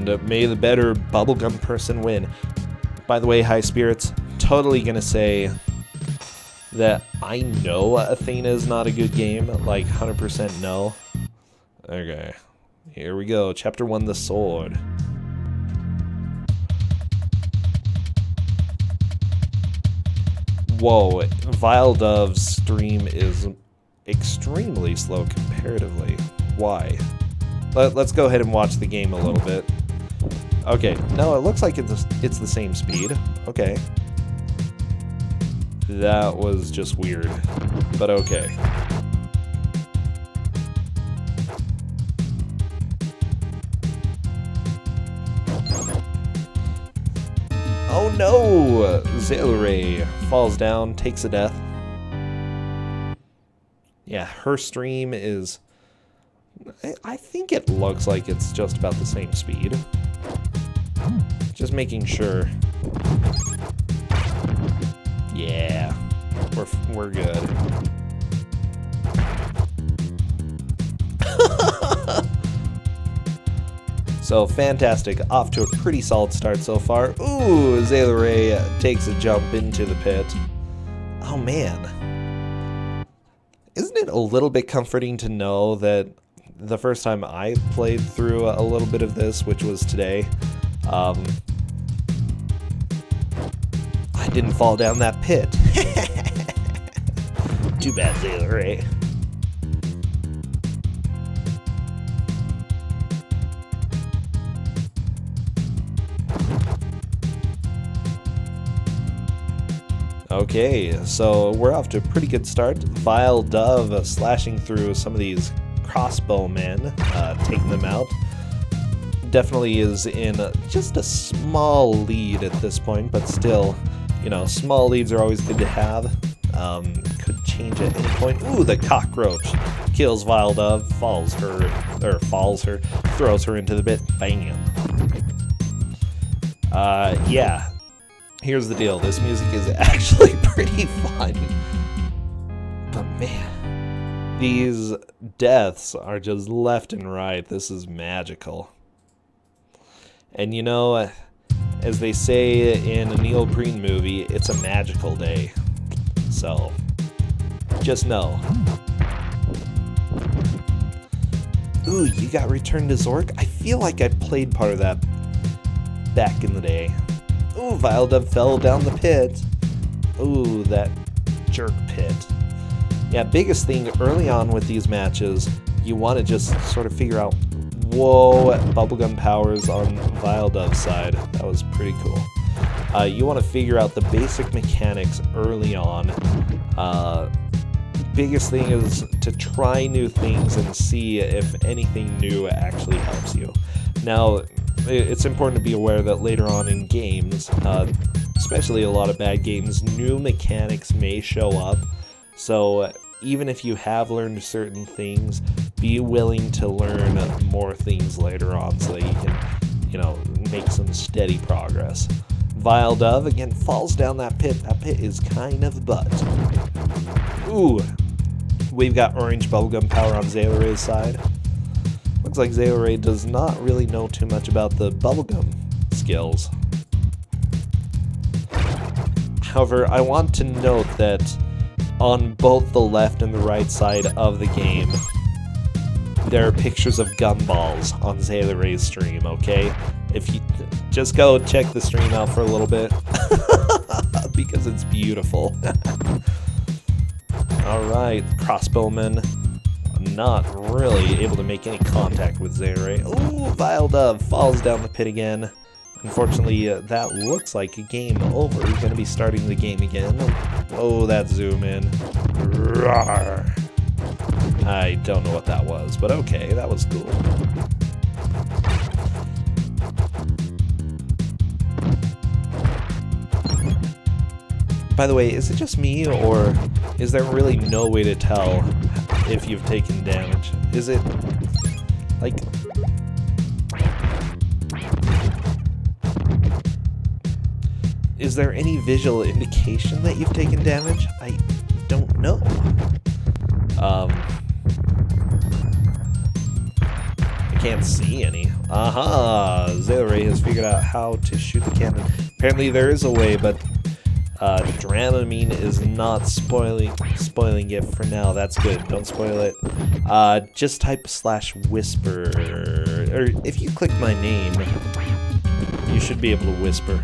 and may the better bubblegum person win. By the way, High Spirits, totally gonna say that I know Athena is not a good game, like 100% no. Okay, here we go. Chapter 1, The Sword. Whoa, Vile Dove's stream is extremely slow comparatively. Why? Let's go ahead and watch the game a little bit. Okay, no, it looks like it's the same speed. Okay. That was just weird, but okay. Oh no! Zayleray falls down, takes a death. Yeah, her stream is... I think it looks like it's just about the same speed. Just making sure. Yeah, we're good. So fantastic, off to a pretty solid start so far. Ooh, Zayleray takes a jump into the pit. Oh man. Isn't it a little bit comforting to know that the first time I played through a little bit of this, which was today, I didn't fall down that pit. Too bad, Zayleray. Okay, so we're off to a pretty good start. Vile Dove slashing through some of these crossbowmen, taking them out. Definitely is in just a small lead at this point, but still, you know, small leads are always good to have. Could change at any point. Ooh, the cockroach kills Vile Dove, throws her into the pit. Bam. Yeah. Here's the deal. This music is actually pretty fun. But man, these deaths are just left and right. This is magical. And you know, as they say in a Neil Breen movie, it's a magical day. So, just know. Ooh, you got Return to Zork? I feel like I played part of that back in the day. Ooh, Vile Dove fell down the pit. Ooh, that jerk pit. Yeah, biggest thing early on with these matches, you want to just sort of figure out, whoa, bubblegum powers on Vile Dove's side. That was pretty cool. You want to figure out the basic mechanics early on. Biggest thing is to try new things and see if anything new actually helps you. Now, it's important to be aware that later on in games, especially a lot of bad games, new mechanics may show up. So even if you have learned certain things, be willing to learn more things later on so that you can, you know, make some steady progress. Vile Dove, again, falls down that pit. That pit is kind of butt. Ooh, we've got orange bubblegum power on Zayleray's side. Looks like Zayleray does not really know too much about the bubblegum skills. However, I want to note that on both the left and the right side of the game, there are pictures of gumballs on Zayleray's stream, okay? If you just go check the stream out for a little bit, because it's beautiful. Alright, crossbowman. Not really able to make any contact with Zayleray. Ooh, Vile Dove falls down the pit again. Unfortunately, that looks like a game over. He's going to be starting the game again. Oh, that zoom in. Rawr. I don't know what that was, but okay, that was cool. By the way, is it just me, or is there really no way to tell if you've taken damage? Is it, like... Is there any visual indication that you've taken damage? I don't know. I can't see any. Aha! Zayore has figured out how to shoot the cannon. Apparently there is a way, but Dramamine is not spoiling it for now. That's good. Don't spoil it. Just type /whisper. Or if you click my name, you should be able to whisper.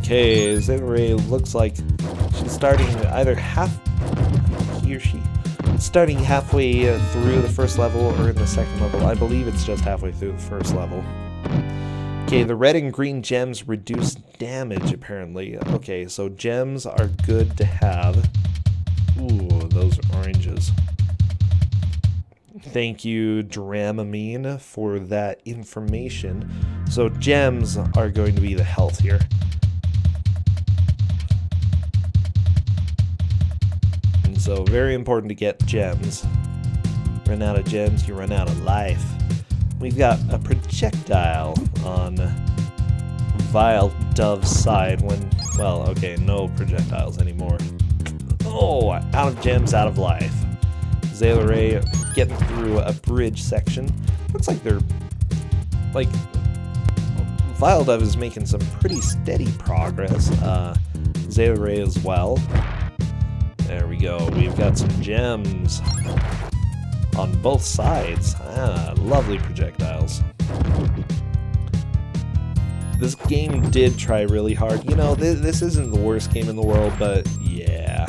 Okay, Zayore looks like she's starting either starting halfway through the first level or in the second level. I believe it's just halfway through the first level. Okay, the red and green gems reduce damage, apparently. Okay, so gems are good to have. Ooh, those oranges. Thank you, Dramamine, for that information. So gems are going to be the health here. And so very important to get gems. Run out of gems, you run out of life. We've got a projectile on Vile Dove's side when, well, okay, no projectiles anymore. Oh, out of gems, out of life. Zayore getting through a bridge section. Looks like they're, like, Vile Dove is making some pretty steady progress. Zayore as well. There we go. We've got some gems on both sides. Lovely projectiles. This game did try really hard. You know, this isn't the worst game in the world, but yeah,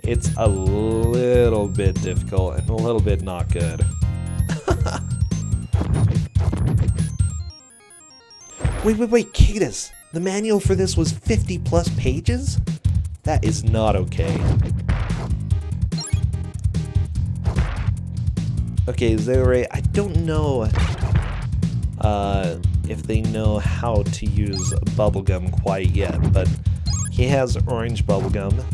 it's a little bit difficult and a little bit not good. Wait, Cadus! The manual for this was 50 plus pages? That is not okay. Okay, Zayore, I don't know if they know how to use bubblegum quite yet, but he has orange bubblegum.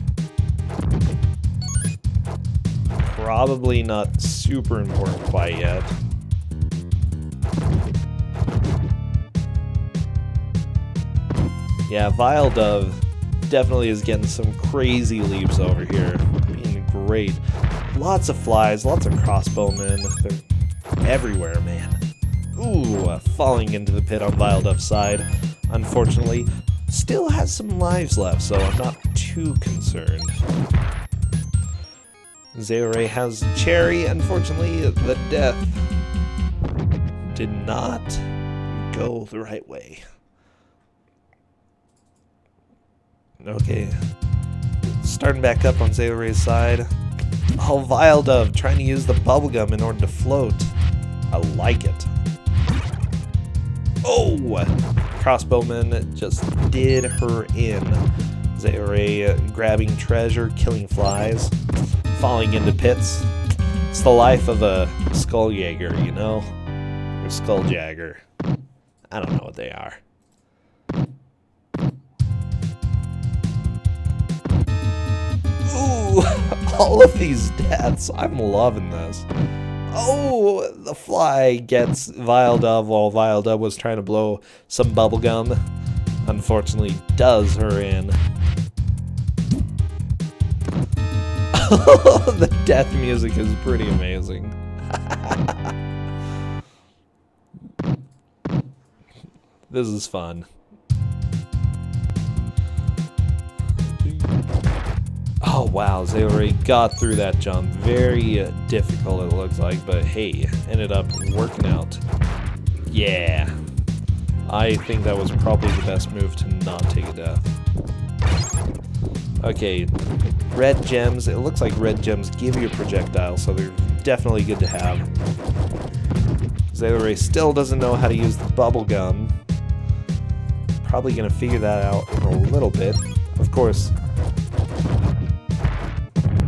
Probably not super important quite yet. Yeah, Vile Dove definitely is getting some crazy leaps over here. Being great. Lots of flies, lots of crossbowmen. They're everywhere, man. Ooh, falling into the pit on Vile Dove's side. Unfortunately, still has some lives left, so I'm not too concerned. Zayore has Cherry. Unfortunately, the death did not go the right way. Okay, starting back up on Zayore's side. Oh, Vile Dove trying to use the bubblegum in order to float. I like it. Oh! Crossbowman just did her in. Zayore grabbing treasure, killing flies, falling into pits. It's the life of a Sküljagger, you know? Or Sküljagger. I don't know what they are. Ooh! All of these deaths. I'm loving this. Oh, the fly gets Vile Dove while Vile Dove was trying to blow some bubblegum. Unfortunately, does her in. The death music is pretty amazing. This is fun. Oh wow, Zayore got through that jump. Very difficult it looks like, but hey, ended up working out. Yeah. I think that was probably the best move to not take a death. Okay, red gems. It looks like red gems give you a projectile, so they're definitely good to have. Zayore still doesn't know how to use the bubblegum. Probably gonna figure that out in a little bit. Of course,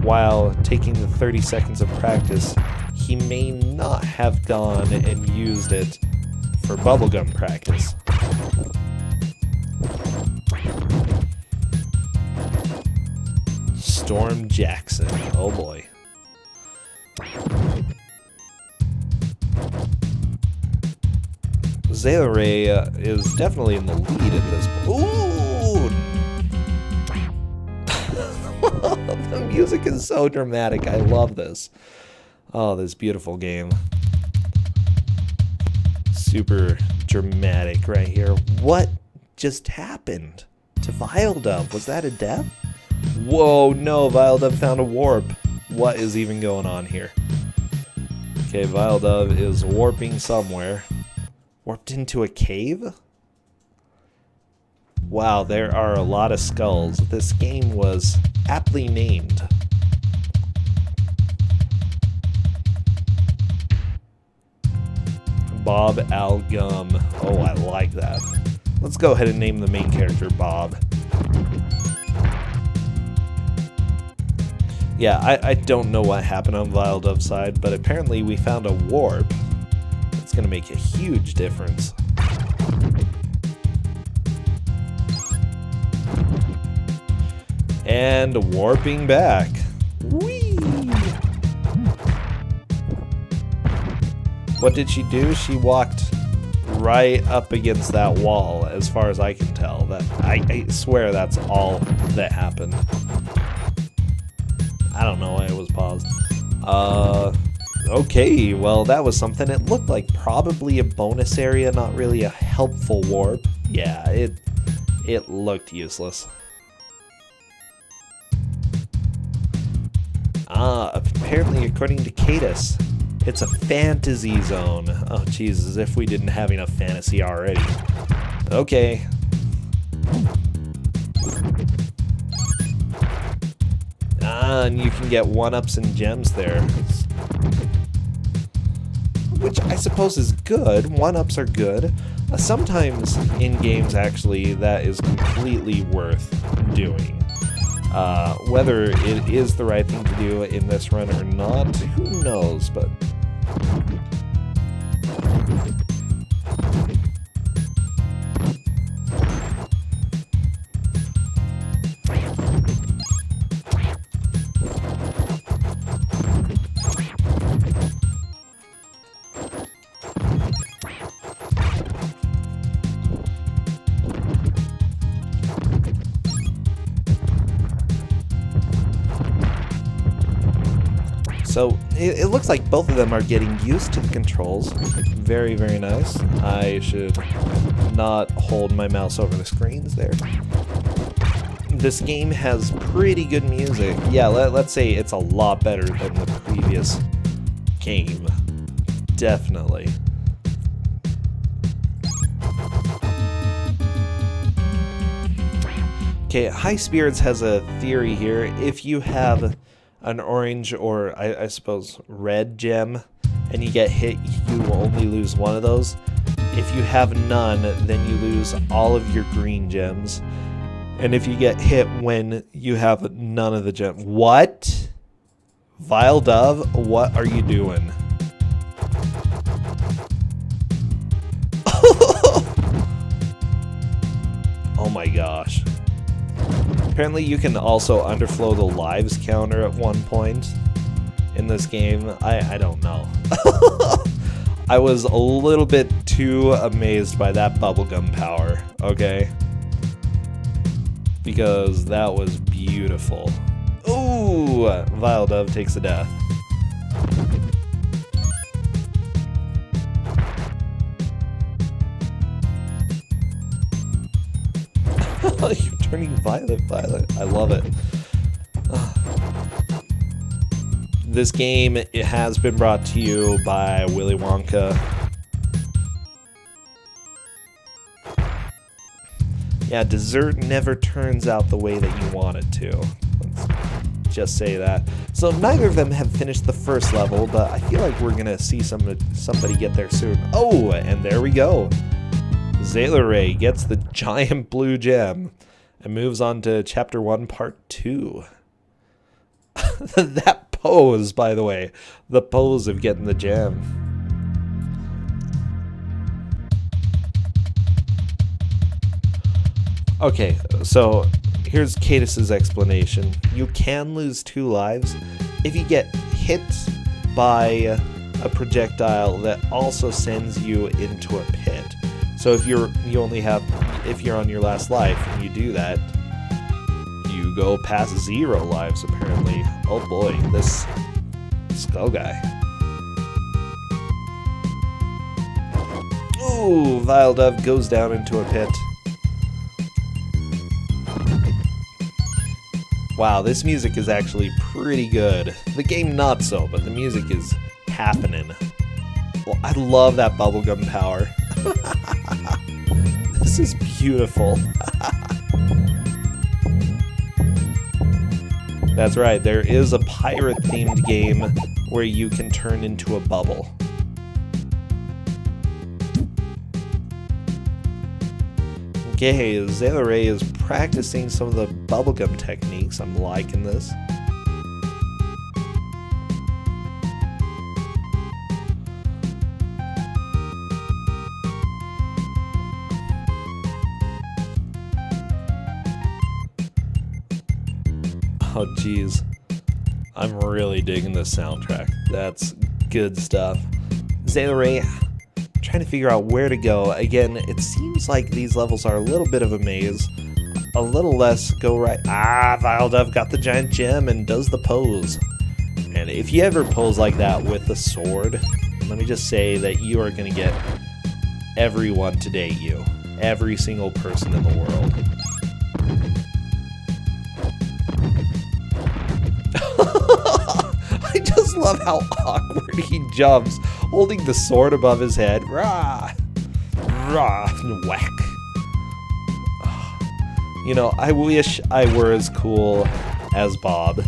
while taking the 30 seconds of practice, he may not have gone and used it for bubblegum practice. Storm Jackson, oh boy. Zayore is definitely in the lead at this point. Ooh! The music is so dramatic. I love this. Oh, this beautiful game. Super dramatic right here. What just happened to Viledove? Was that a death? Whoa, no, Viledove found a warp. What is even going on here? Okay, Viledove is warping somewhere. Warped into a cave? Wow, there are a lot of skulls. This game was aptly named. Bob Algum. Oh, I like that. Let's go ahead and name the main character Bob. Yeah, I don't know what happened on Viledove's side, but apparently we found a warp. It's going to make a huge difference. And warping back. Whee! What did she do? She walked right up against that wall, as far as I can tell. That I swear that's all that happened. I don't know why it was paused. Okay, well, that was something. It looked like probably a bonus area, not really a helpful warp. Yeah, it looked useless. Apparently, according to Cadus, it's a fantasy zone. Oh, jeez, as if we didn't have enough fantasy already. Okay. And you can get 1-ups and gems there. Which I suppose is good. 1-ups are good. Sometimes in games, actually, that is completely worth doing. Whether it is the right thing to do in this run or not, who knows, but... So, it looks like both of them are getting used to the controls. Very, very nice. I should not hold my mouse over the screens there. This game has pretty good music. Yeah, let's say it's a lot better than the previous game. Definitely. Okay, High Spirits has a theory here. If you have an orange or I suppose red gem and you get hit, you will only lose one of those. If you have none, then you lose all of your green gems. And if you get hit when you have none of the gems. What? Viledove, what are you doing? Oh my gosh. Apparently you can also underflow the lives counter at one point in this game. I don't know. I was a little bit too amazed by that bubblegum power, okay? Because that was beautiful. Ooh! Viledove takes a death. You're turning violet. I love it. This game, it has been brought to you by Willy Wonka. Yeah, dessert never turns out the way that you want it to. Let's just say that. So neither of them have finished the first level, but I feel like we're gonna see somebody get there soon. Oh, and there we go. Zayore gets the giant blue gem and moves on to Chapter 1, Part 2. That pose, by the way. The pose of getting the gem. Okay, so here's Cadus's explanation. You can lose 2 lives if you get hit by a projectile that also sends you into a pit. So if you're on your last life and you do that, you go past 0 lives apparently. Oh boy, this skull guy. Ooh, Vile Dove goes down into a pit. Wow, this music is actually pretty good. The game not so, but the music is happening. Well, I love that bubblegum power. This is beautiful. That's right, there is a pirate-themed game where you can turn into a bubble. Okay, Zayla is practicing some of the bubblegum techniques. I'm liking this. Oh geez, I'm really digging this soundtrack. That's good stuff. Zayla, trying to figure out where to go. Again, it seems like these levels are a little bit of a maze. A little less go right. Ah, Vile Dove got the giant gem and does the pose. And if you ever pose like that with a sword, let me just say that you are going to get everyone to date you. Every single person in the world. I just love how awkward he jumps, holding the sword above his head. Rah! Rah! Whack. You know, I wish I were as cool as Bob.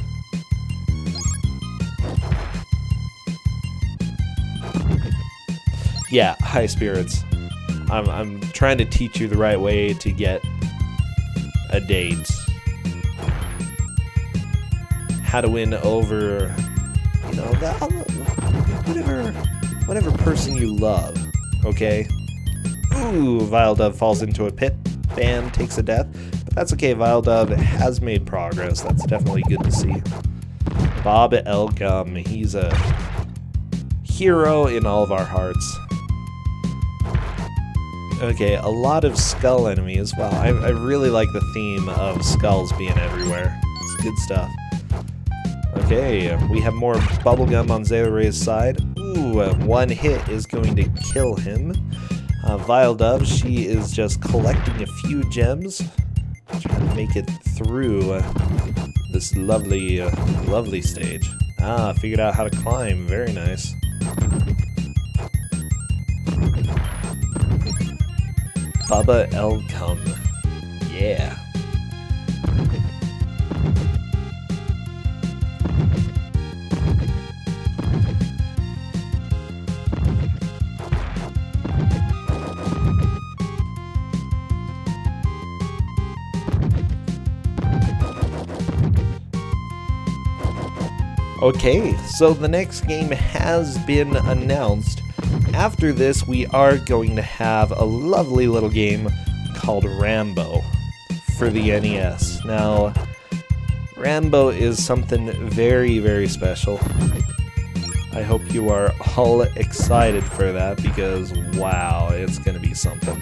Yeah, high spirits. I'm trying to teach you the right way to get a date. How to win over, you know, whatever person you love, okay? Ooh, Vile Dove falls into a pit. Bam, takes a death. But that's okay, Vile Dove has made progress. That's definitely good to see. Bob Elgum, he's a hero in all of our hearts. Okay, a lot of skull enemies. Wow, I really like the theme of skulls being everywhere. It's good stuff. Okay, we have more bubblegum on Zayla side. Ooh, one hit is going to kill him. Vile Dove, she is just collecting a few gems, trying to make it through this lovely, lovely stage. Ah, figured out how to climb. Very nice. Bubba Elgum. Yeah. Okay, so the next game has been announced. After this, we are going to have a lovely little game called Rambo for the NES. Now, Rambo is something very, very special. I hope you are all excited for that because, wow, it's going to be something.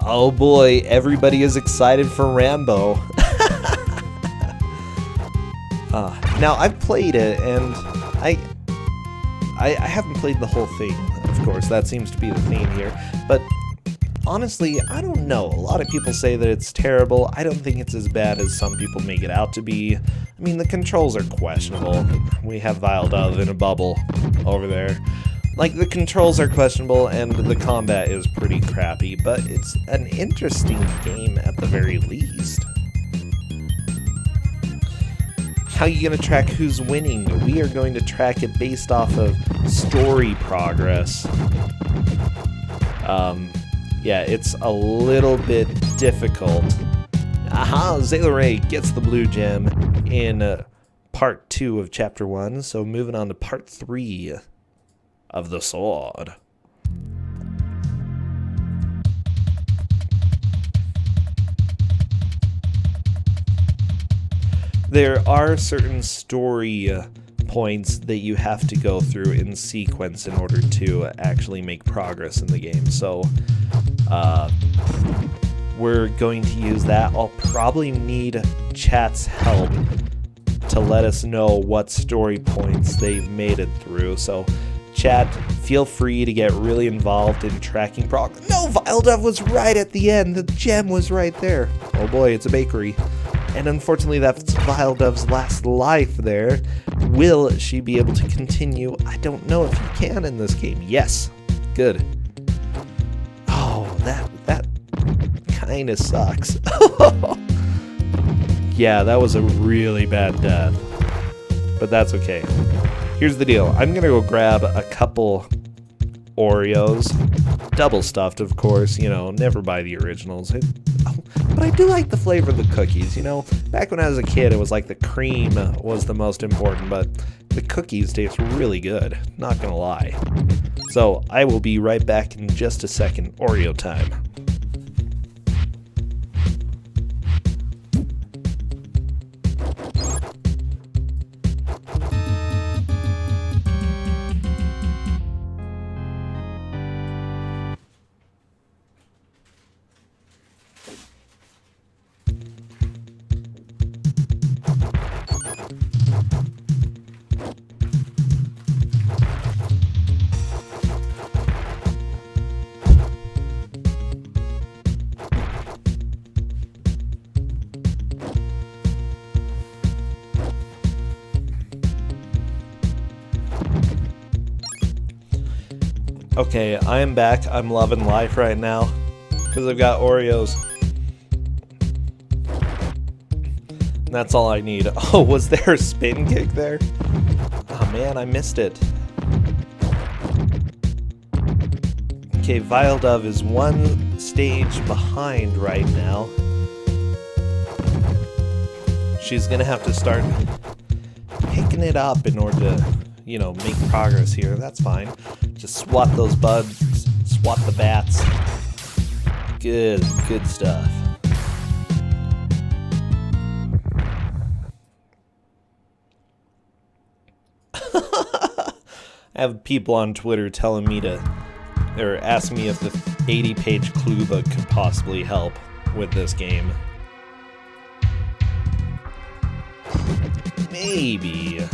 Oh boy, everybody is excited for Rambo. Now, I've played it, and I haven't played the whole thing, of course. That seems to be the theme here. But honestly, I don't know. A lot of people say that it's terrible. I don't think it's as bad as some people make it out to be. I mean, the controls are questionable. We have Vile Dove in a bubble over there. Like, the controls are questionable, and the combat is pretty crappy, but it's an interesting game at the very least. How are you going to track who's winning? We are going to track it based off of story progress. Yeah, it's a little bit difficult. Aha! Zayla gets the blue gem in part 2 of chapter 1, so moving on to part 3. Of the sword. there are certain story points that you have to go through in sequence in order to actually make progress in the game. So we're going to use that. I'll probably need chat's help to let us know what story points they've made it through. So chat, feel free to get really involved in tracking progress. No, Viledove was right at the end. The gem was right there. Oh boy, it's a bakery. And unfortunately, that's Viledove's last life there. Will she be able to continue? I don't know if you can in this game. Yes. Good. Oh, that kind of sucks. Yeah, that was a really bad death. But that's okay. Here's the deal. I'm going to go grab a couple Oreos. Double stuffed, of course. You know, never buy the originals. But I do like the flavor of the cookies, you know? Back when I was a kid, it was like the cream was the most important, but the cookies taste really good. Not gonna lie. So, I will be right back in just a second. Oreo time. Okay, I am back. I'm loving life right now because I've got Oreos. And that's all I need. Oh, was there a spin kick there? Oh man, I missed it. Okay, Viledove is one stage behind right now. She's gonna have to start picking it up in order to, you know, make progress here. That's fine. Just swat those bugs, swat the bats. Good stuff. I have people on Twitter telling me to, or asking me if the 80-page clue book could possibly help with this game. Maybe.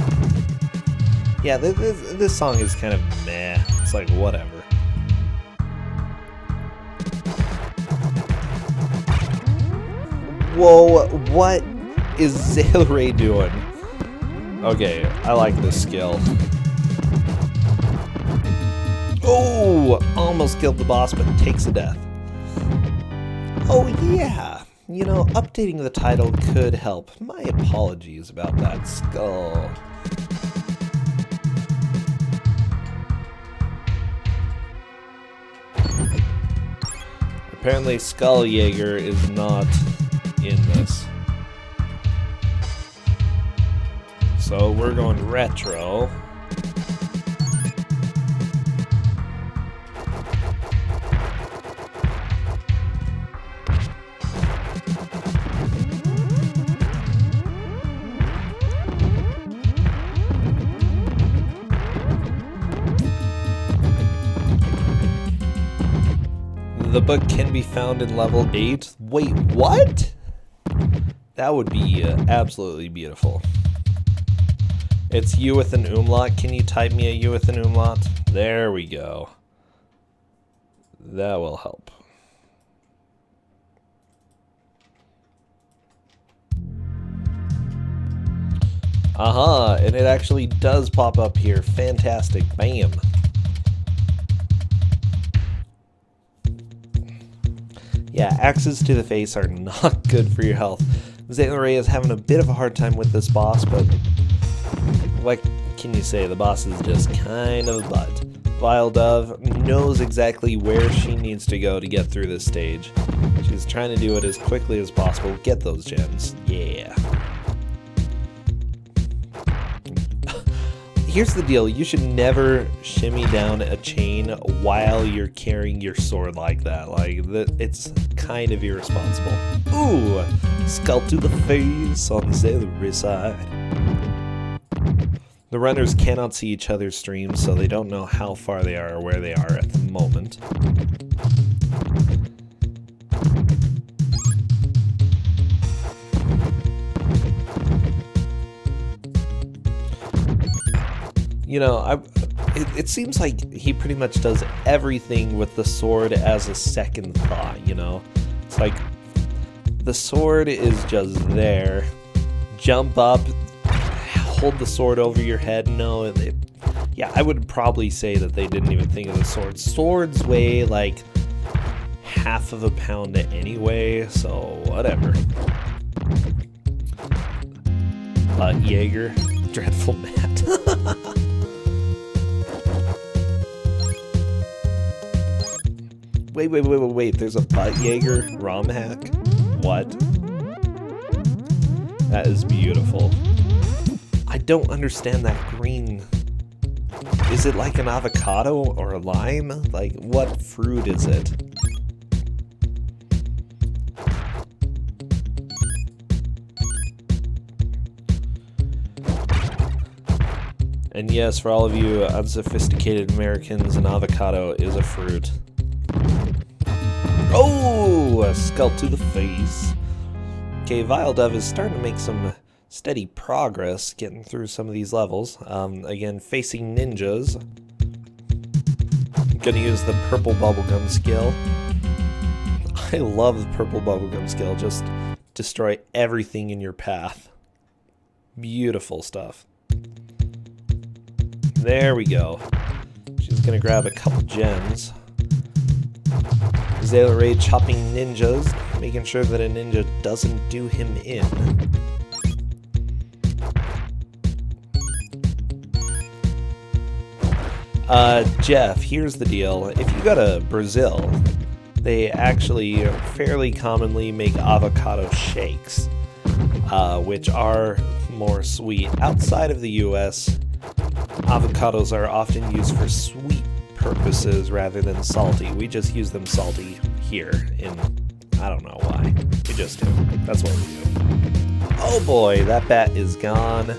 Yeah, this song is kind of meh. It's like, whatever. Whoa, what is Zaleray doing? Okay, I like this skill. Oh, almost killed the boss, but takes a death. Oh yeah, you know, updating the title could help. My apologies about that skull. Apparently Sküljagger is not in this. So we're going retro. The book can be found in level 8. Wait, what? That would be absolutely beautiful. It's U with an umlaut. Can you type me a U with an umlaut? There we go. That will help. Aha, and it actually does pop up here. Fantastic. Bam. Yeah, axes to the face are not good for your health. Zaleray is having a bit of a hard time with this boss, but what can you say? The boss is just kind of a butt. Viledove knows exactly where she needs to go to get through this stage. She's trying to do it as quickly as possible. Get those gems. Yeah. Here's the deal, you should never shimmy down a chain while you're carrying your sword like that. Like, it's kind of irresponsible. Ooh, skull to the face on the Zayleray side. The runners cannot see each other's streams, so they don't know how far they are or where they are at the moment. You know, it seems like he pretty much does everything with the sword as a second thought, you know? It's like, the sword is just there. Jump up, hold the sword over your head. No, yeah, I would probably say that they didn't even think of the sword. Swords weigh like half of a pound anyway, so whatever. Jaeger, dreadful Matt. Wait, there's a butt Jaeger ROM hack? What? That is beautiful. I don't understand that green. Is it like an avocado or a lime? Like, what fruit is it? And yes, for all of you unsophisticated Americans, an avocado is a fruit. Oh, a skull to the face. Okay, Viledove is starting to make some steady progress getting through some of these levels. Again, facing ninjas. I'm gonna use the purple bubblegum skill. I love the purple bubblegum skill. Just destroy everything in your path. Beautiful stuff. There we go. She's gonna grab a couple gems. Zayleray chopping ninjas, making sure that a ninja doesn't do him in. Jeff, here's the deal. If you go to Brazil, they actually fairly commonly make avocado shakes, which are more sweet. Outside of the US, avocados are often used for sweet purposes rather than salty. We just use them salty here in, I don't know why. We just do. That's what we do. Oh boy, that bat is gone.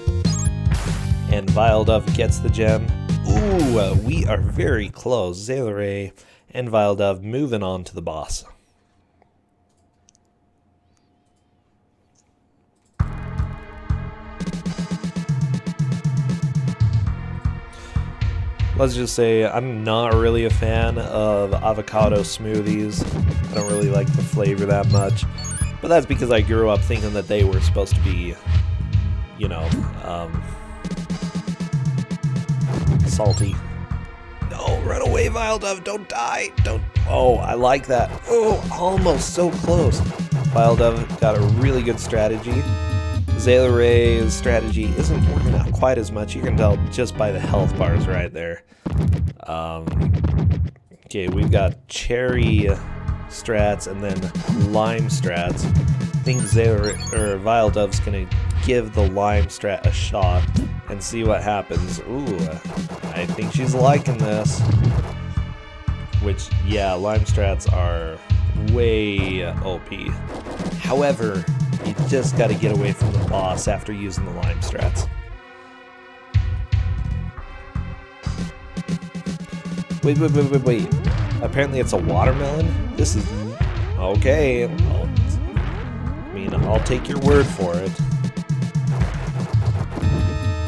And Viledove gets the gem. Ooh, we are very close. Zayleray and Viledove moving on to the boss. Let's just say I'm not really a fan of avocado smoothies. I don't really like the flavor that much. But that's because I grew up thinking that they were supposed to be, you know, salty. No, run away, Viledove, don't die. Don't. Oh, I like that. Oh, almost so close. Viledove got a really good strategy. Zayleray's strategy isn't working out quite as much. You can tell just by the health bars right there. Okay, we've got cherry strats and then lime strats. I think Viledove's gonna give the lime strat a shot and see what happens. Ooh, I think she's liking this. Which, yeah, lime strats are way OP. However, you just gotta get away from the boss after using the lime strats. Wait. Apparently it's a watermelon? This is... Okay. I'll take your word for it.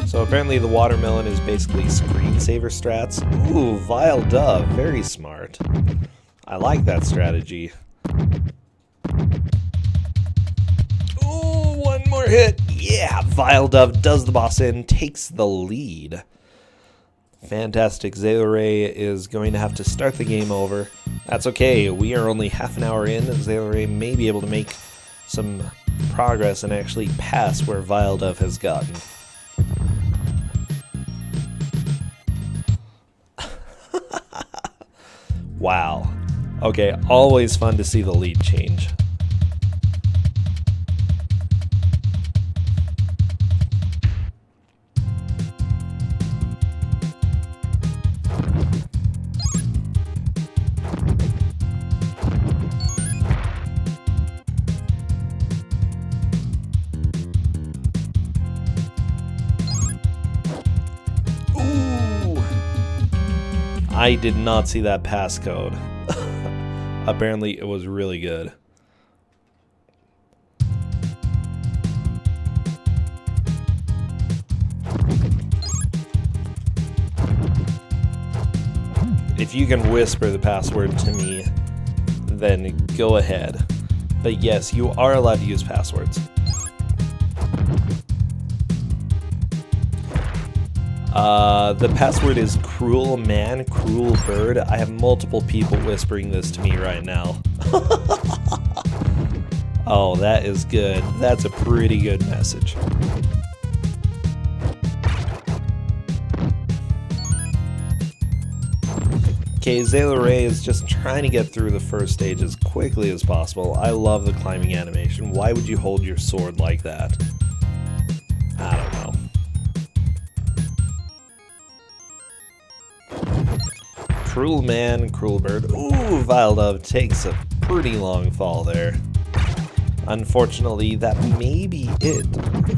So apparently the watermelon is basically screensaver strats. Ooh, Viledove. Very smart. I like that strategy. Ooh, one more hit. Yeah, Viledove does the boss in, takes the lead. Fantastic. Zayleray is going to have to start the game over. That's okay. We are only half an hour in. Zayleray may be able to make some progress and actually pass where Viledove has gotten. Wow. Okay, always fun to see the lead change. I did not see that passcode. Apparently it was really good. If you can whisper the password to me, then go ahead. But yes, you are allowed to use passwords. The password is cruel man, cruel bird. I have multiple people whispering this to me right now. Oh, that is good. That's a pretty good message. Okay, Zayla is just trying to get through the first stage as quickly as possible. I love the climbing animation. Why would you hold your sword like that? I don't know. Cruel man, cruel bird. Ooh, Vile Dove takes a pretty long fall there. Unfortunately, that may be it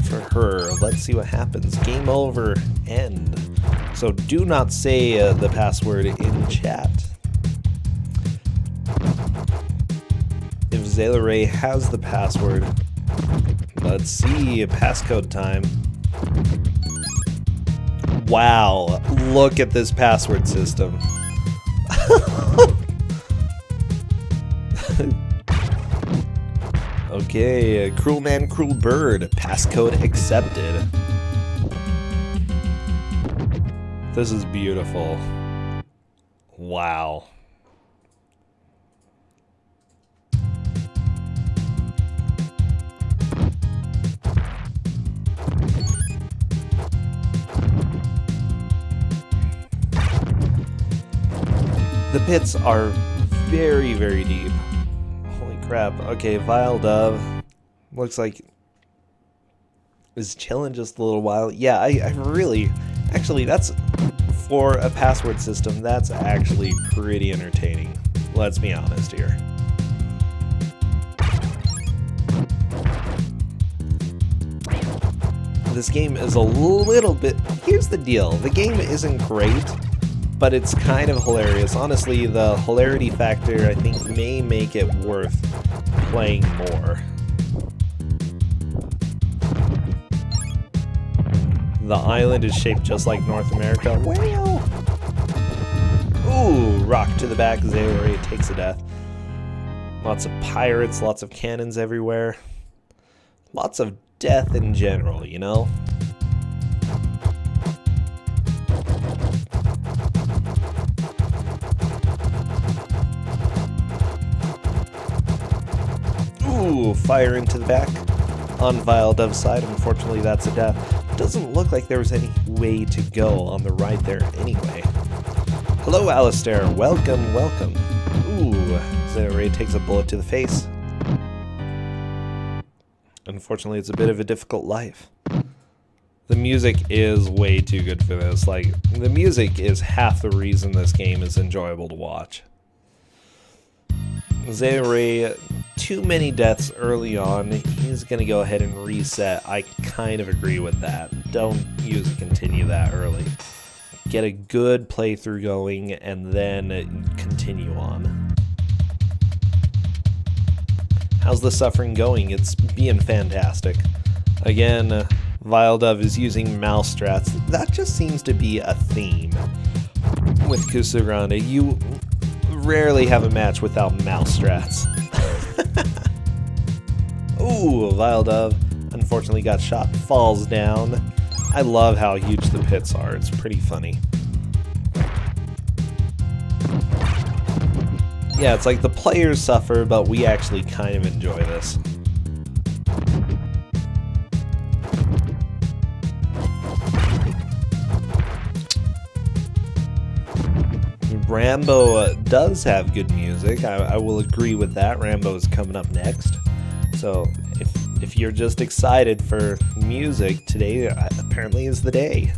for her. Let's see what happens. Game over, end. So do not say the password in chat. If Zayla Ray has the password, let's see, passcode time. Wow, look at this password system. Okay, cruel man, cruel bird, passcode accepted. This is beautiful. Wow. The pits are very, very deep. Holy crap. Okay, Vile Dove. Looks like is chilling just a little while. Yeah, I really... Actually, that's... For a password system, that's actually pretty entertaining. Let's be honest here. This game is a little bit... Here's the deal. The game isn't great, but it's kind of hilarious. Honestly, the hilarity factor, I think, may make it worth playing more. The island is shaped just like North America. Well, ooh, rock to the back. Zayori takes a death. Lots of pirates, lots of cannons everywhere. Lots of death in general, you know? Ooh, fire into the back. On Vile Dove's side, unfortunately that's a death. Doesn't look like there was any way to go on the right there anyway. Hello, Alistair. Welcome, welcome. Ooh, Zayori takes a bullet to the face. Unfortunately, it's a bit of a difficult life. The music is way too good for this. Like, the music is half the reason this game is enjoyable to watch. Zayori, too many deaths early on. He's going to go ahead and reset. I kind of agree with that. Don't use a continue that early. Get a good playthrough going and then continue on. How's the suffering going? It's being fantastic. Again, Vile Dove is using mouse strats. That just seems to be a theme with Twosogrande. You rarely have a match without mouse strats. Ooh, Vile Dove unfortunately got shot, falls down. I love how huge the pits are. It's pretty funny. Yeah, it's like the players suffer, but we actually kind of enjoy this. Rambo does have good music. I will agree with that. Rambo is coming up next. So if you're just excited for music, today apparently is the day.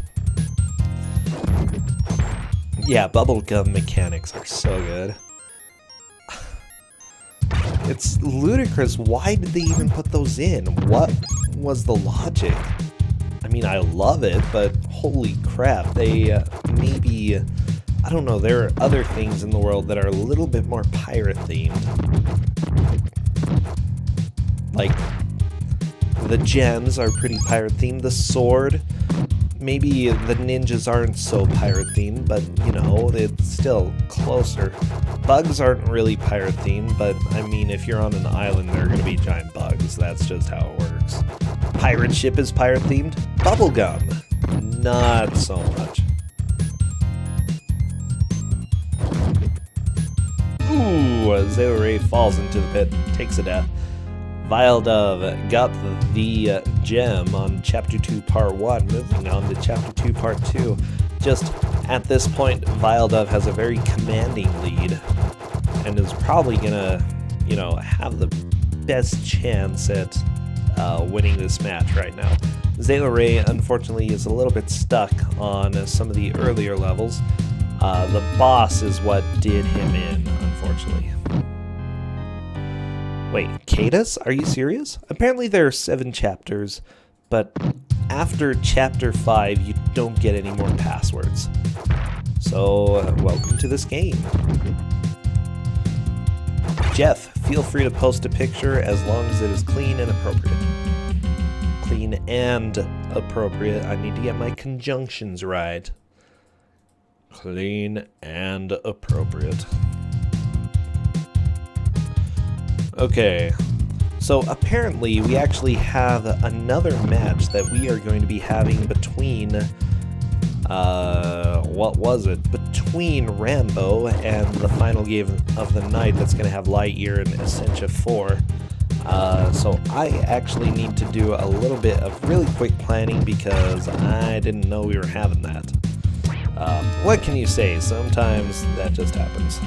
Yeah, bubblegum mechanics are so good. It's ludicrous. Why did they even put those in? What was the logic? I mean, I love it, but holy crap, they maybe... I don't know, there are other things in the world that are a little bit more pirate-themed. Like, the gems are pretty pirate-themed. The sword, maybe the ninjas aren't so pirate-themed, but, you know, it's still closer. Bugs aren't really pirate-themed, but, I mean, if you're on an island, there are going to be giant bugs. That's just how it works. Pirate ship is pirate-themed. Bubblegum, not so much. Ooh, Zero Ray falls into the pit, takes a death. Vile Dove got the gem on Chapter 2, Part 1. Moving on to Chapter 2, Part 2. Just at this point, Vile Dove has a very commanding lead and is probably gonna, you know, have the best chance at winning this match right now. Zayla Ray, unfortunately, is a little bit stuck on some of the earlier levels. The boss is what did him in, unfortunately. Wait, Cadus? Are you serious? Apparently there are 7 chapters, but after Chapter 5, you don't get any more passwords. So, welcome to this game. Jeff, feel free to post a picture as long as it is clean and appropriate. Clean and appropriate. I need to get my conjunctions right. Clean and appropriate. Okay, so apparently we actually have another match that we are going to be having between, what was it? Between Rambo and the final game of the night that's going to have Lightyear and Essentia 4. So I actually need to do a little bit of really quick planning because I didn't know we were having that. What can you say? Sometimes that just happens.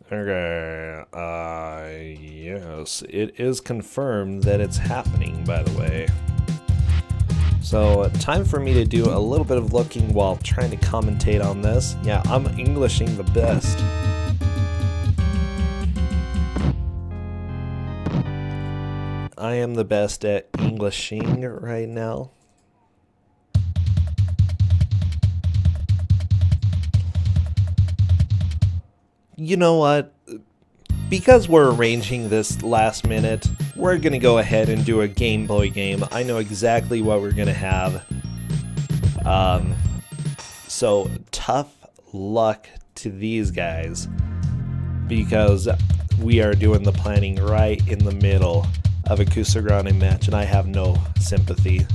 Okay, yes, it is confirmed that it's happening, by the way. So, time for me to do a little bit of looking while trying to commentate on this. Yeah, I'm Englishing the best. I am the best at Englishing right now. You know what? Because we're arranging this last minute, we're going to go ahead and do a Game Boy game. I know exactly what we're going to have. So, tough luck to these guys. Because we are doing the planning right in the middle of a Twosogrande match, and I have no sympathy.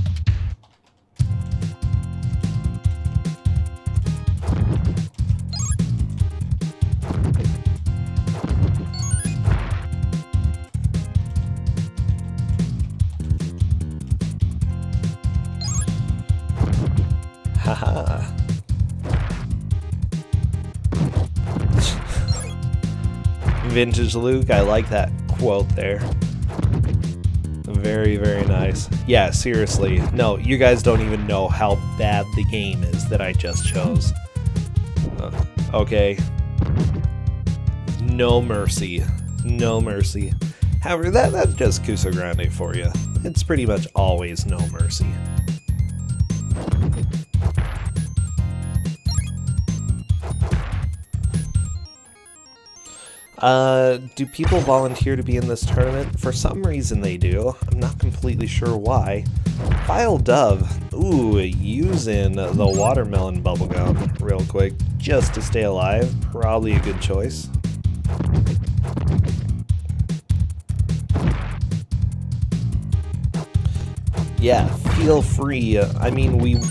Haha. Vintage Luke, I like that quote there. Very, very nice. Yeah, seriously. No, you guys don't even know how bad the game is that I just chose. Okay. No mercy. No mercy. However, that's just Twosogrande for you. It's pretty much always no mercy. Do people volunteer to be in this tournament? For some reason they do. I'm not completely sure why. Vile Dove. Ooh, using the watermelon bubblegum real quick just to stay alive. Probably a good choice. Yeah, feel free. I mean,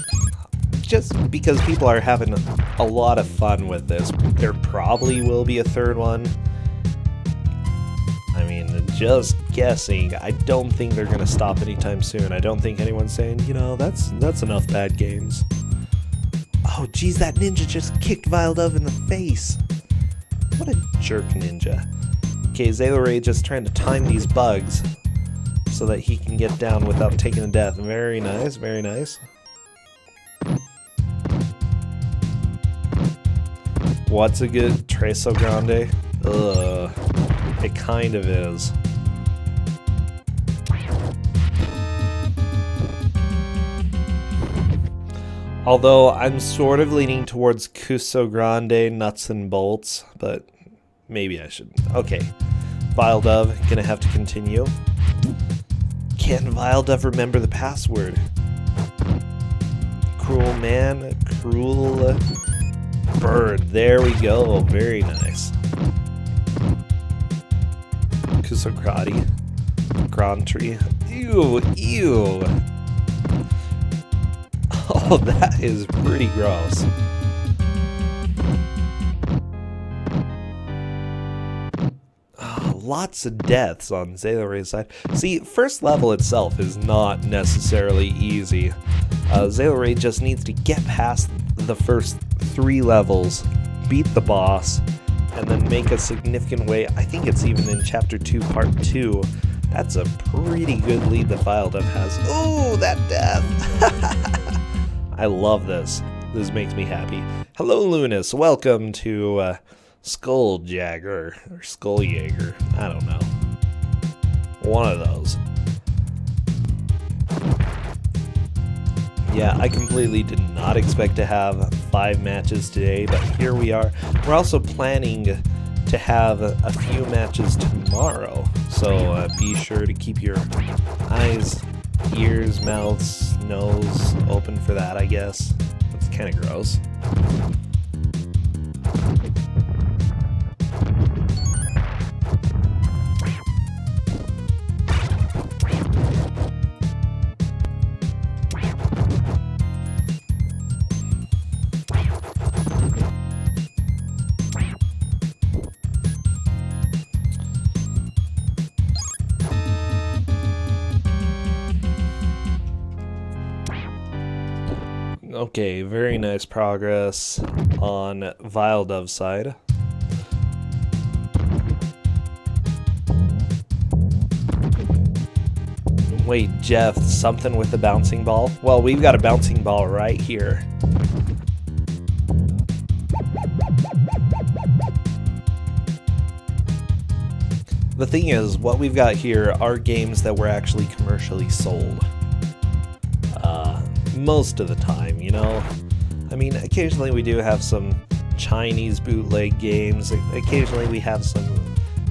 just because people are having a lot of fun with this, there probably will be a third one. I mean, just guessing. I don't think they're gonna stop anytime soon. I don't think anyone's saying, you know, that's enough bad games. Oh, geez, that ninja just kicked Vile Dove in the face. What a jerk ninja. Okay, Zayla Ray just trying to time these bugs so that he can get down without taking a death. Very nice, very nice. What's a good Twosogrande? Ugh. It kind of is. Although I'm sort of leaning towards Twosogrande nuts and bolts, but maybe I should. Okay. Vile Dove, gonna have to continue. Can Vile Dove remember the password? Cruel man, cruel bird. There we go. Very nice. Twosogrande. Grantry. Ew, ew. Oh, that is pretty gross. Oh, lots of deaths on Zaylaray's side. See, first level itself is not necessarily easy. Zaylaray just needs to get past the first 3 levels, beat the boss, and then make a significant way. I think it's even in Chapter 2, Part 2. That's a pretty good lead that Vile Dove has. Oh, that death! I love this. This makes me happy. Hello, Lunas. Welcome to Sküljagger, or Sküljagger. I don't know. One of those. Yeah, I completely did not expect to have 5 matches today, but here we are. We're also planning to have a few matches tomorrow, so be sure to keep your eyes, ears, mouths, nose open for that, I guess. It's kind of gross. Okay, very nice progress on Vile Dove's side. Wait, Jeff, something with the bouncing ball? Well, we've got a bouncing ball right here. The thing is, what we've got here are games that were actually commercially sold. Most of the time, you know? I mean, occasionally we do have some Chinese bootleg games. Occasionally we have some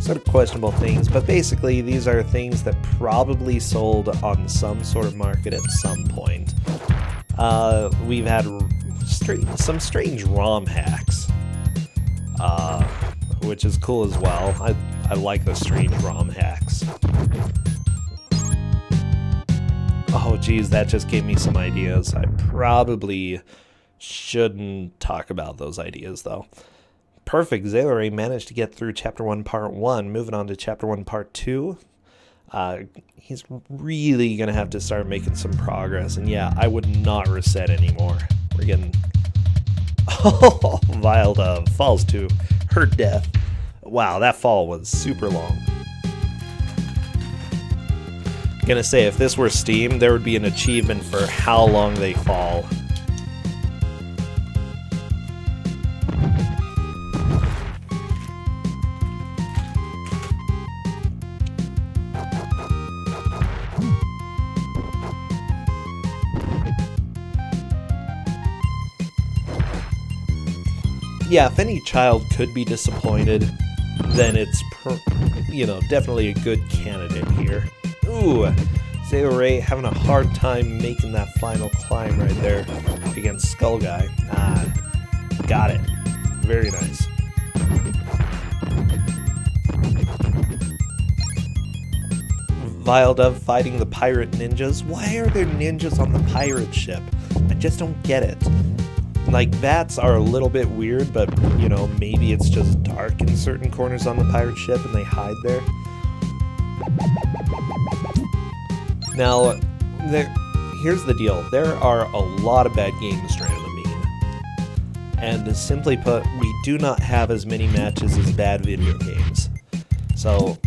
sort of questionable things, but basically these are things that probably sold on some sort of market at some point. We've had some strange ROM hacks, which is cool as well. I like the strange ROM hacks. Oh geez, that just gave me some ideas. I probably shouldn't talk about those ideas though. Perfect, Zaylaray managed to get through Chapter 1, Part 1. Moving on to Chapter 1, Part 2. He's really going to have to start making some progress. And yeah, I would not reset anymore. We're getting... Oh, Vile Dove falls to her death. Wow, that fall was super long. Gonna say, if this were Steam, there would be an achievement for how long they fall. Yeah, if any child could be disappointed, then it's, definitely a good candidate here. Ooh, Zaylaray having a hard time making that final climb right there against Sküljagger. Ah, got it. Very nice. Vile Dove fighting the pirate ninjas. Why are there ninjas on the pirate ship? I just don't get it. Like, bats are a little bit weird, but, maybe it's just dark in certain corners on the pirate ship and they hide there. Now, here's the deal. There are a lot of bad games, Dramamine. And simply put, we do not have as many matches as bad video games. So,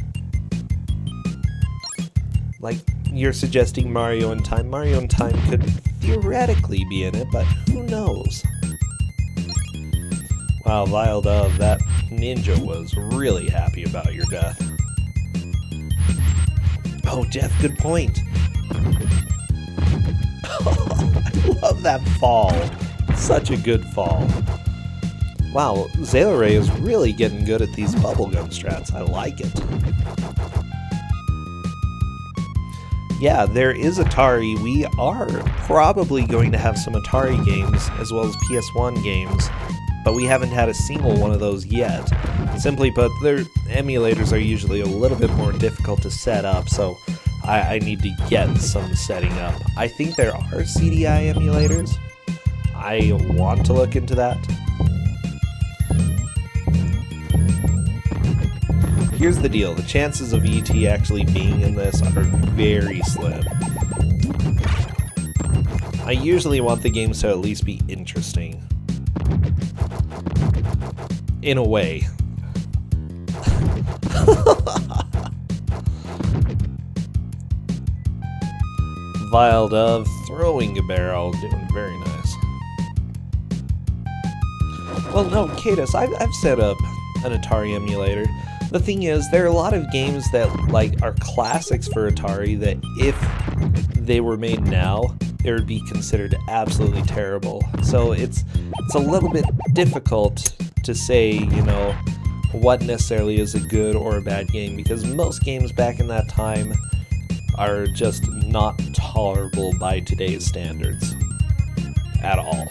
like, you're suggesting Mario in Time. Mario in Time could theoretically be in it, but who knows? Wow, Vile Dove, that ninja was really happy about your death. Oh, Jeff, good point. love that fall. Such a good fall. Wow, Zayla is really getting good at these bubblegum strats. I like it. Yeah, there is Atari. We are probably going to have some Atari games as well as PS1 games, but we haven't had a single one of those yet. Simply put, their emulators are usually a little bit more difficult to set up, so I need to get some setting up. I think there are CDI emulators. I want to look into that. Here's the deal, the chances of ET actually being in this are very slim. I usually want the games to at least be interesting. In a way. Vile Dove throwing a barrel, doing very nice. Well, no, Katus, I've set up an Atari emulator. The thing is, there are a lot of games that are classics for Atari that if they were made now, they would be considered absolutely terrible. So it's a little bit difficult to say, what necessarily is a good or a bad game, because most games back in that time are just not tolerable by today's standards at all.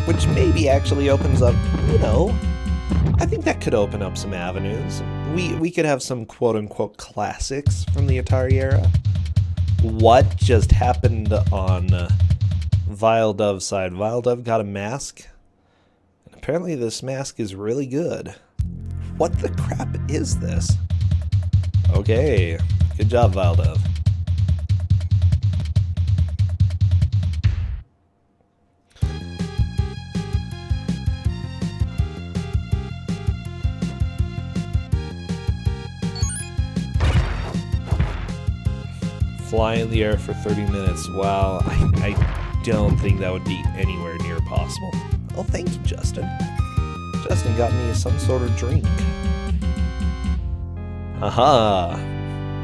Which maybe actually opens up, I think that could open up some avenues. We could have some quote-unquote classics from the Atari era. What just happened on Vile Dove's side? Vile Dove got a mask, and apparently this mask is really good. What the crap is this? Okay, good job, Vile Dove. Fly in the air for 30 minutes. Wow, I don't think that would be anywhere near possible. Oh, thank you, Justin. Justin got me some sort of drink. Aha!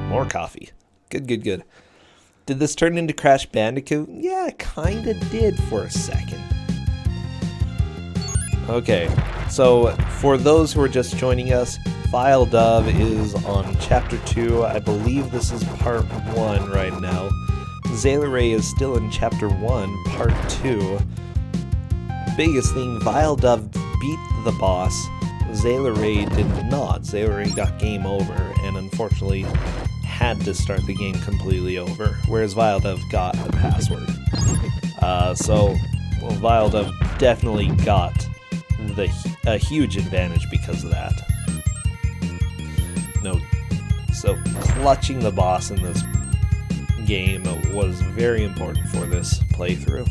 More coffee. Good. Did this turn into Crash Bandicoot? Yeah, it kinda did for a second. Okay, so for those who are just joining us, Vile Dove is on Chapter 2. I believe this is Part 1 right now. Zayla Ray is still in Chapter 1, Part 2. Biggest thing, Vile Dove beat the boss. Zayla Ray did not. Zayla Ray got game over and unfortunately had to start the game completely over, whereas Vile Dove got the password. So Vile Dove definitely got a huge advantage because of that. So clutching the boss in this game was very important for this playthrough.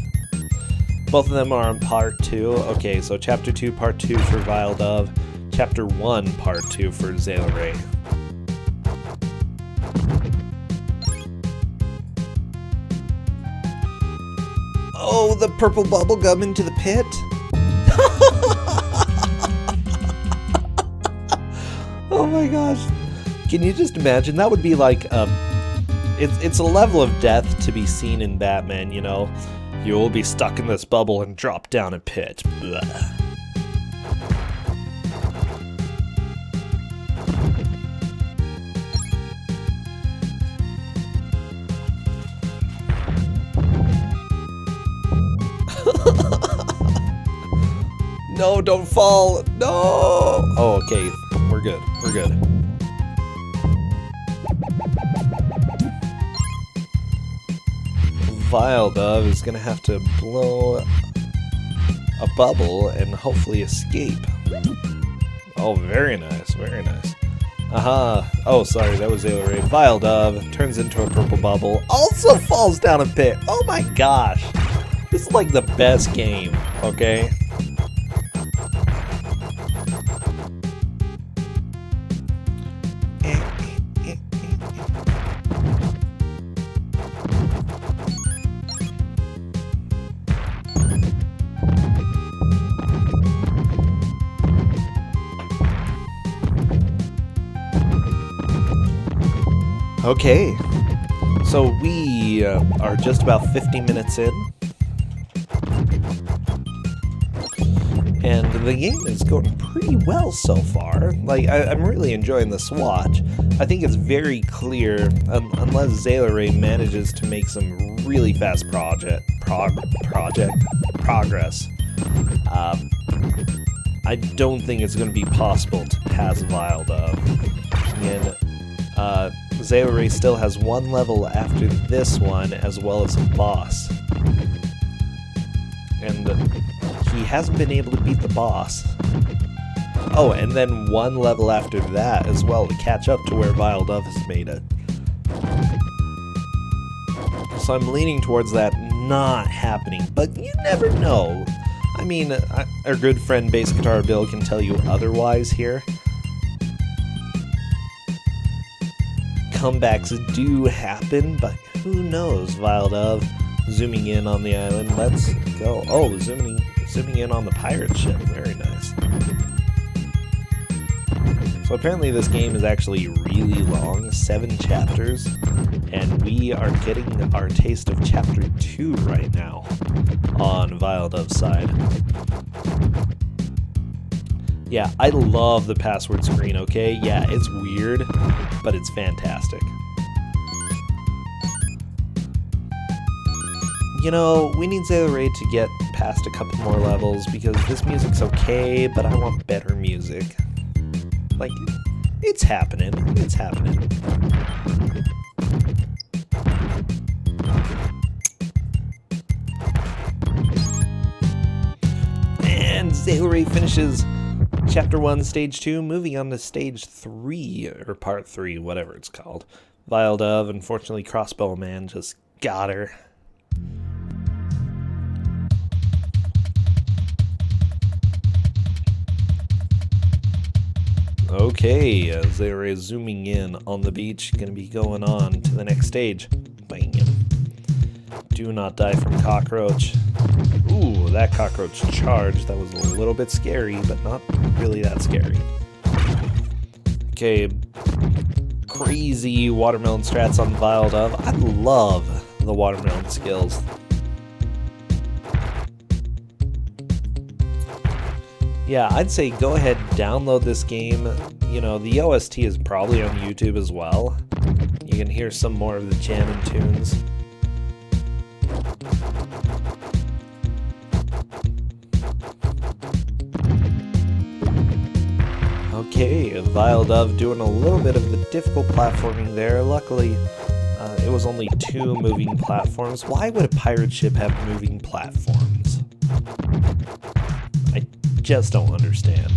Both of them are on Part 2. Okay, so Chapter 2, Part 2 for Vile Dove. Chapter 1, Part 2 for Zayla Ray. Oh, the purple bubblegum into the pit? Oh my gosh. Can you just imagine? That would be like it's a level of death to be seen in Batman, You will be stuck in this bubble and drop down a pit. Blah. No, don't fall. No. Oh, okay. We're good. Vile Dove is gonna have to blow a bubble and hopefully escape. Oh, very nice. Aha. Oh, sorry, that was Zayla Ray. Vile Dove turns into a purple bubble. Also falls down a pit. Oh my gosh. This is like the best game, okay? Okay, so we are just about 50 minutes in, and the game is going pretty well so far. Like, I'm really enjoying this watch. I think it's very clear, unless Zayla manages to make some really fast progress. I don't think it's going to be possible to pass Vildove. And Zayla still has one level after this one, as well as a boss. And he hasn't been able to beat the boss. Oh, and then one level after that as well to catch up to where Vildove has made it. So I'm leaning towards that not happening, but you never know. I mean, our good friend Bass Guitar Bill can tell you otherwise here. Comebacks do happen, but who knows, Vildove. Zooming in on the island, let's go. Oh, zooming in on the pirate ship, very nice. So apparently this game is actually really long, 7 chapters, and we are getting our taste of chapter 2 right now on Vildove's side. Yeah, I love the password screen, okay? Yeah, it's weird, but it's fantastic. You know, we need Zayla to get past a couple more levels because this music's okay, but I want better music. Like, it's happening. It's happening. And Zayla finishes Chapter 1, Stage 2, moving on to Stage 3, or Part 3, whatever it's called. Vildove, unfortunately, Crossbow Man just got her. Okay, Zayla is zooming in on the beach, gonna be going on to the next stage. Bang. Do not die from cockroach. Ooh, that cockroach charge, that was a little bit scary, but not really that scary. Okay, crazy watermelon strats on Vildove. I love the watermelon skills. Yeah, I'd say go ahead, download this game. You know, the OST is probably on YouTube as well. You can hear some more of the jamming tunes. Okay, Vildove doing a little bit of the difficult platforming there. Luckily, it was only 2 moving platforms. Why would a pirate ship have moving platforms? I just don't understand.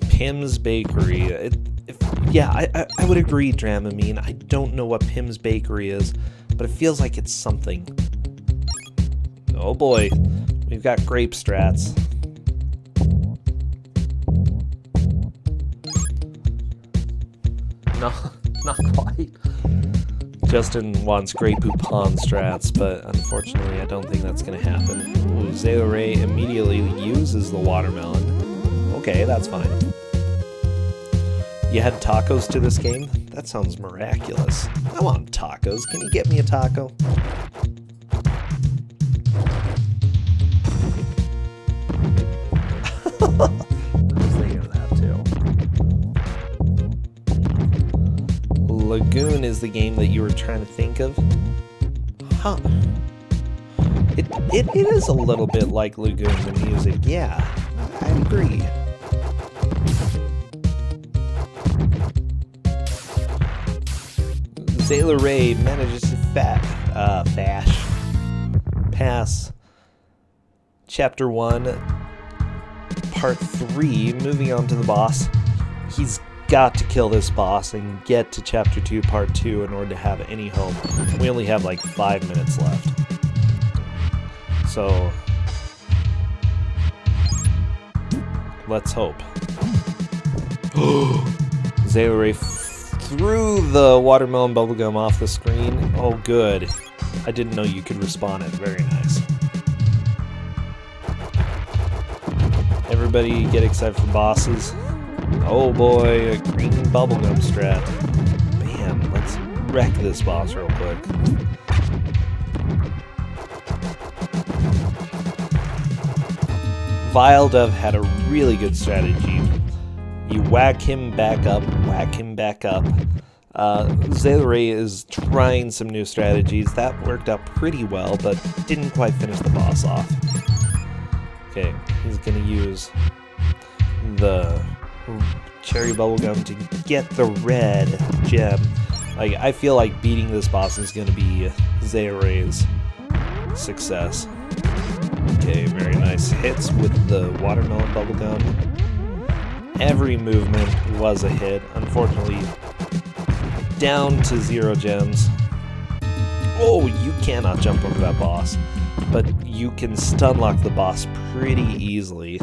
Pim's Bakery. I would agree, Dramamine. I don't know what Pim's Bakery is, but it feels like it's something. Oh boy, we've got grape strats. No, not quite. Justin wants Grey Poupon strats, but unfortunately I don't think that's going to happen. Ooh, Zayla immediately uses the watermelon. Okay, that's fine. You had tacos to this game? That sounds miraculous. I want tacos. Can you get me a taco? I was thinking of that too. Lagoon is the game that you were trying to think of? Huh. It is a little bit like Lagoon, the music. Yeah, I agree. Zayla manages to pass Chapter 1, Part 3, moving on to the boss. He's got to kill this boss and get to Chapter 2, Part 2 in order to have any hope. We only have like 5 minutes left. So, let's hope. Zayla threw the watermelon bubblegum off the screen. Oh, good. I didn't know you could respawn it. Very nice. Everybody get excited for bosses. Oh boy, a green bubblegum strat. Bam, let's wreck this boss real quick. Viledove had a really good strategy. You whack him back up, whack him back up. Zayleray is trying some new strategies. That worked out pretty well, but didn't quite finish the boss off. Okay, he's gonna use the cherry bubblegum to get the red gem. Like, I feel like beating this boss is gonna be Zayleray's success. Okay, very nice hits with the watermelon bubblegum. Every movement was a hit. Unfortunately, down to 0 gems. Oh, you cannot jump over that boss, but you can stun lock the boss pretty easily.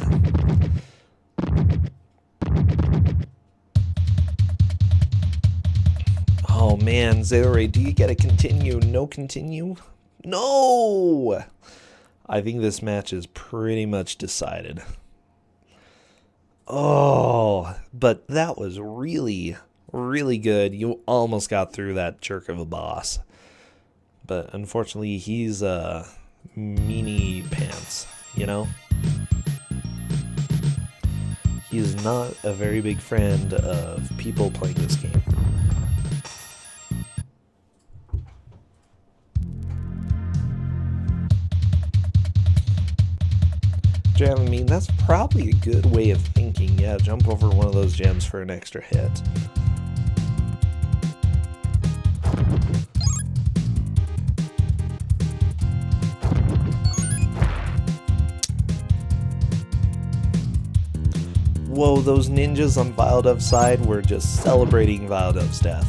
Oh man, Zayleray, do you get a continue? No continue? No! I think this match is pretty much decided. Oh, but that was really, really good. You almost got through that jerk of a boss. But unfortunately, he's meanie pants, you know? He's not a very big friend of people playing this game. Gem, I mean, that's probably a good way of thinking. Yeah, jump over one of those gems for an extra hit. Whoa, those ninjas on Viledove's side were just celebrating Viledove's death.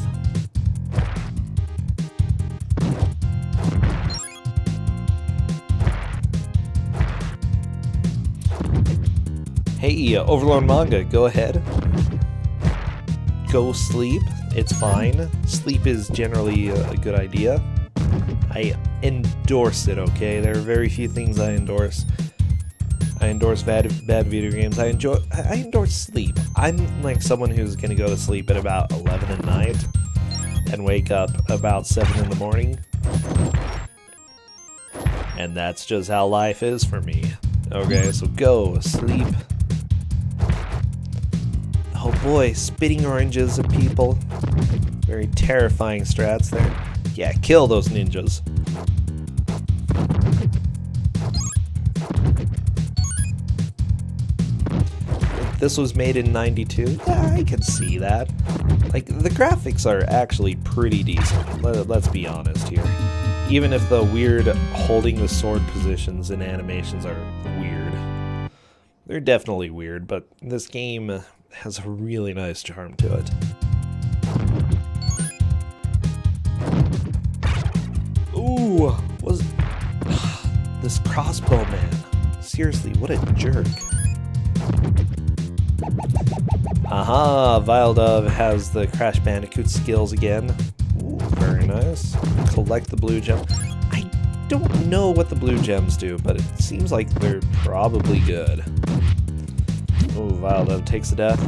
Hey, Overlord Manga, go ahead. Go sleep. It's fine. Sleep is generally a good idea. I endorse it, okay? There are very few things I endorse. I endorse bad video games. I endorse sleep. I'm like someone who's gonna go to sleep at about 11 at night and wake up about 7 in the morning. And that's just how life is for me. Okay, so go sleep. Oh boy, spitting oranges at people. Very terrifying strats there. Yeah, kill those ninjas. This was made in '92. Yeah, I can see that. Like, the graphics are actually pretty decent. Let's be honest here. Even if the weird holding the sword positions and animations are weird. They're definitely weird, but this game has a really nice charm to it. Ooh, this crossbow man. Seriously, what a jerk. Aha, Viledove has the Crash Bandicoot skills again. Ooh, very nice. Collect the blue gem. I don't know what the blue gems do, but it seems like they're probably good. Ooh, Viledove takes a death.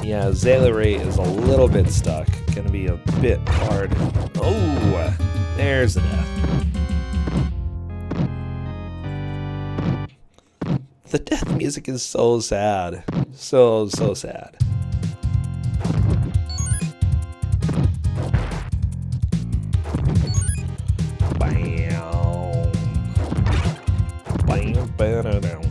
Yeah, Zayleray is a little bit stuck. Gonna be a bit hard. Oh, there's a death. The death music is so sad. So sad. Bam. Bam, bam, bam.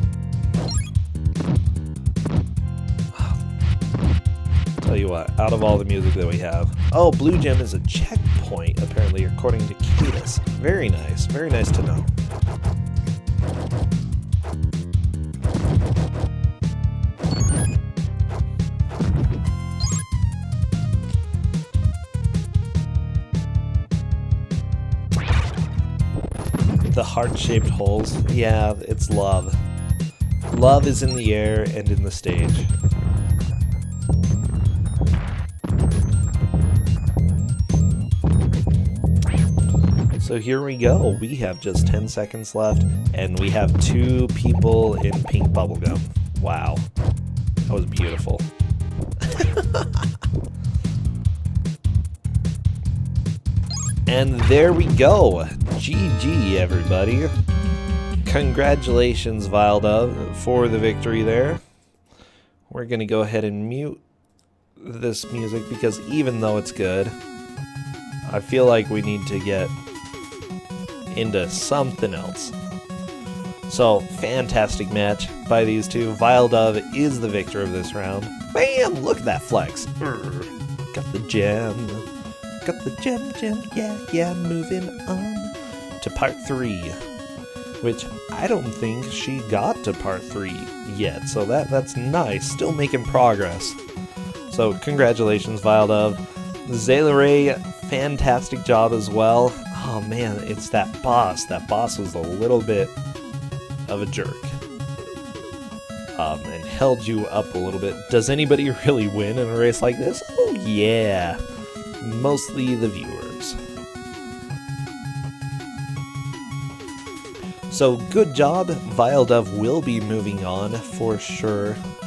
Tell you what, out of all the music that we have. Oh, Blue Gem is a checkpoint, apparently, according to Cadus. Very nice to know. The heart-shaped holes, yeah, it's love. Love is in the air and in the stage. So here we go. We have just 10 seconds left, and we have 2 people in pink bubblegum. Wow. That was beautiful. And there we go. GG, everybody. Congratulations, Vilda, for the victory there. We're going to go ahead and mute this music because even though it's good, I feel like we need to get into something else. So, fantastic match by these two. Vilda is the victor of this round. Bam! Look at that flex. Got the gem. Got the gem. Yeah, moving on to part 3. Which I don't think she got to part 3 yet. So that's nice. Still making progress. So, congratulations, Vilda. Zayla, fantastic job as well. Oh man, it's that boss. That boss was a little bit of a jerk. And held you up a little bit. Does anybody really win in a race like this? Oh yeah. Mostly the viewers. So good job. Vilda will be moving on for sure.